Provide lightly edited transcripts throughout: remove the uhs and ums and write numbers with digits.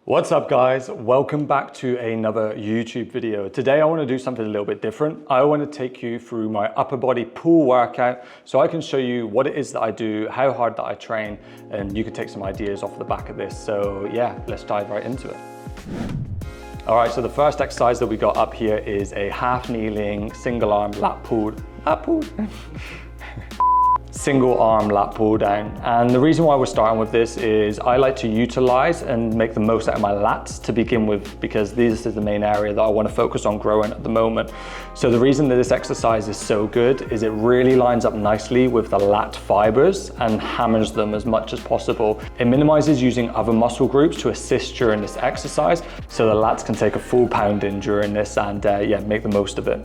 What's up guys? Welcome back to another YouTube video. Today I want to do something a little bit different. I want to take you through my upper body pull workout so I can show you what it is that I do, how hard that I train, and you can take some ideas off the back of this. So yeah, let's dive right into it. All right, so the first exercise that we got up here is a half kneeling single arm lat pull. Single arm lat pull down. And the reason why we're starting with this is I like to utilize and make the most out of my lats to begin with, because this is the main area that I want to focus on growing at the moment. So the reason that this exercise is so good is it really lines up nicely with the lat fibers and hammers them as much as possible. It minimizes using other muscle groups to assist during this exercise, so the lats can take a full pounding during this and yeah, make the most of it.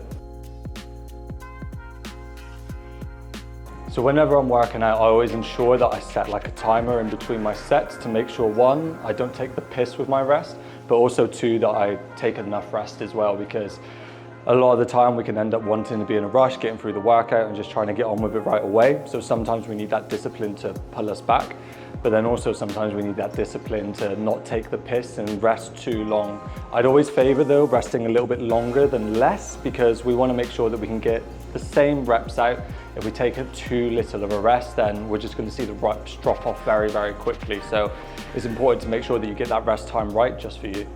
So whenever I'm working out, I always ensure that I set like a timer in between my sets to make sure, one, I don't take the piss with my rest, but also two, that I take enough rest as well, because a lot of the time we can end up wanting to be in a rush, getting through the workout and just trying to get on with it right away. So sometimes we need that discipline to pull us back, but then also sometimes we need that discipline to not take the piss and rest too long. I'd always favor though resting a little bit longer than less, because we want to make sure that we can get the same reps out. If we take too little of a rest, then we're just going to see the reps drop off very, very quickly. So it's important to make sure that you get that rest time right just for you.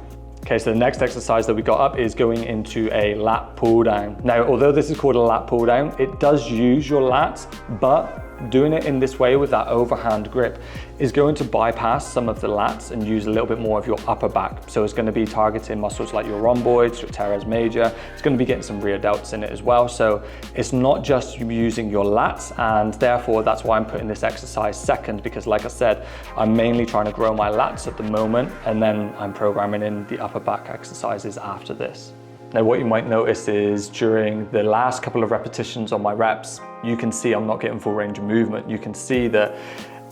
Okay, so the next exercise that we got up is going into a lat pull down. Now, although this is called a lat pull down, it does use your lats, but doing it in this way with that overhand grip is going to bypass some of the lats and use a little bit more of your upper back. So it's going to be targeting muscles like your rhomboids, your teres major. It's going to be getting some rear delts in it as well. So it's not just using your lats, and therefore that's why I'm putting this exercise second, because like I said, I'm mainly trying to grow my lats at the moment, and then I'm programming in the upper back exercises after this. Now what you might notice is during the last couple of repetitions on my reps, you can see I'm not getting full range of movement. You can see that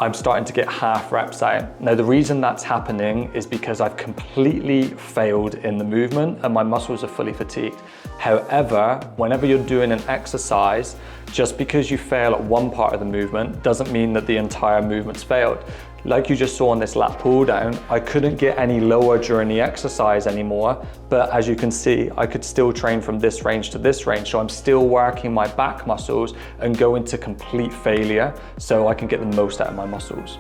I'm starting to get half reps out. Now the reason that's happening is because I've completely failed in the movement and my muscles are fully fatigued. However, whenever you're doing an exercise, just because you fail at one part of the movement doesn't mean that the entire movement's failed. Like you just saw on this lat pull down, I couldn't get any lower during the exercise anymore, but as you can see, I could still train from this range to this range, so I'm still working my back muscles and go into complete failure so I can get the most out of my muscles.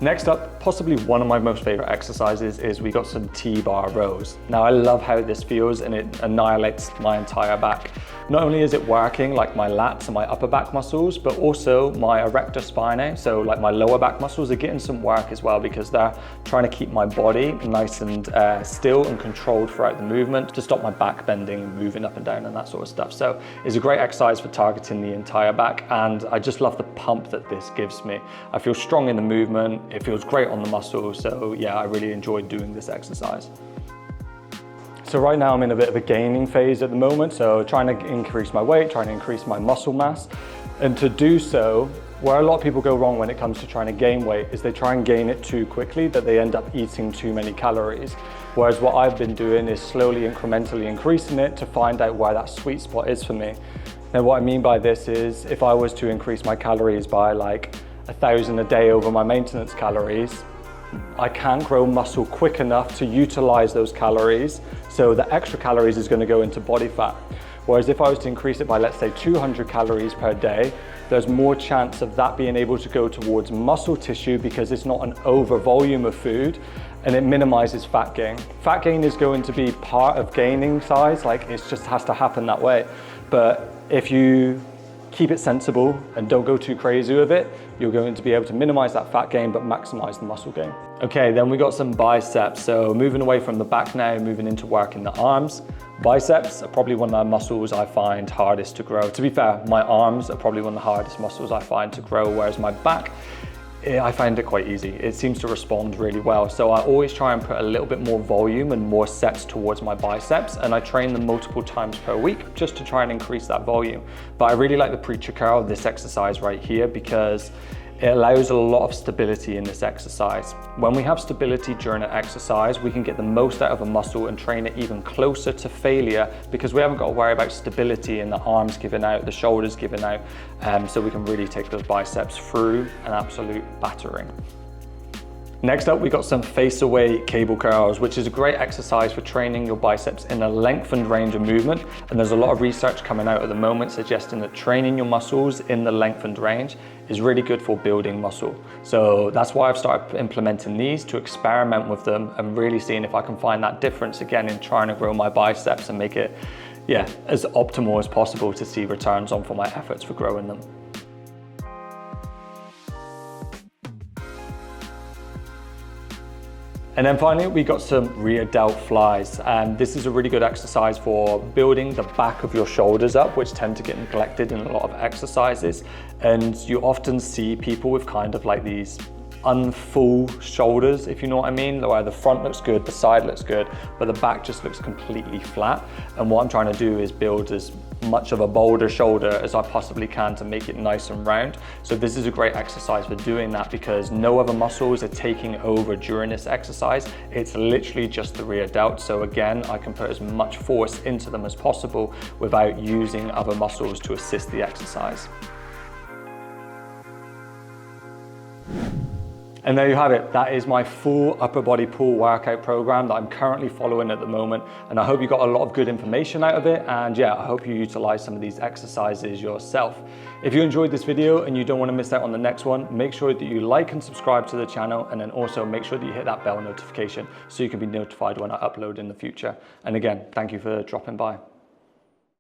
Next up, possibly one of my most favorite exercises is we got some T-bar rows. Now I love how this feels and it annihilates my entire back. Not only is it working like my lats and my upper back muscles, but also my erector spinae, so like my lower back muscles are getting some work as well, because they're trying to keep my body nice and still and controlled throughout the movement to stop my back bending and moving up and down and that sort of stuff. So it's a great exercise for targeting the entire back, and I just love the pump that this gives me. I feel strong in the movement, it feels great on the muscles, so yeah, I really enjoyed doing this exercise. So right now I'm in a bit of a gaining phase at the moment, so trying to increase my weight, trying to increase my muscle mass. And to do so, where a lot of people go wrong when it comes to trying to gain weight is they try and gain it too quickly, that they end up eating too many calories. Whereas what I've been doing is slowly, incrementally increasing it to find out where that sweet spot is for me. Now what I mean by this is, if I was to increase my calories by like 1,000 a day over my maintenance calories, I can't grow muscle quick enough to utilize those calories, so the extra calories is going to go into body fat. Whereas if I was to increase it by, let's say, 200 calories per day, there's more chance of that being able to go towards muscle tissue, because it's not an over volume of food, and it minimizes fat gain. Fat gain is going to be part of gaining size, like it just has to happen that way. But if you keep it sensible and don't go too crazy with it, you're going to be able to minimize that fat gain but maximize the muscle gain. Okay, then we got some biceps. So moving away from the back now, moving into working the arms. Biceps are probably one of the muscles I find hardest to grow. To be fair, my arms are probably one of the hardest muscles I find to grow, whereas my back, I find it quite easy. It seems to respond really well. So I always try and put a little bit more volume and more sets towards my biceps, and I train them multiple times per week just to try and increase that volume. But I really like the preacher curl of this exercise right here, because it allows a lot of stability in this exercise. When we have stability during an exercise, we can get the most out of a muscle and train it even closer to failure, because we haven't got to worry about stability in the arms giving out, the shoulders giving out, so we can really take those biceps through an absolute battering. Next up, we got some face away cable curls, which is a great exercise for training your biceps in a lengthened range of movement. And there's a lot of research coming out at the moment suggesting that training your muscles in the lengthened range is really good for building muscle. So that's why I've started implementing these, to experiment with them and really seeing if I can find that difference again in trying to grow my biceps and make it, as optimal as possible to see returns on for my efforts for growing them. And then finally, we got some rear delt flies. And this is a really good exercise for building the back of your shoulders up, which tend to get neglected in a lot of exercises. And you often see people with kind of like these unfull shoulders, if you know what I mean, where the front looks good, the side looks good, but the back just looks completely flat. And what I'm trying to do is build as much of a bolder shoulder as I possibly can to make it nice and round. So this is a great exercise for doing that because no other muscles are taking over during this exercise. It's literally just the rear delt. So again, I can put as much force into them as possible without using other muscles to assist the exercise. And there you have it. That is my full upper body pull workout program that I'm currently following at the moment. And I hope you got a lot of good information out of it. And I hope you utilize some of these exercises yourself. If you enjoyed this video and you don't want to miss out on the next one, make sure that you like and subscribe to the channel, and then also make sure that you hit that bell notification so you can be notified when I upload in the future. And again, thank you for dropping by.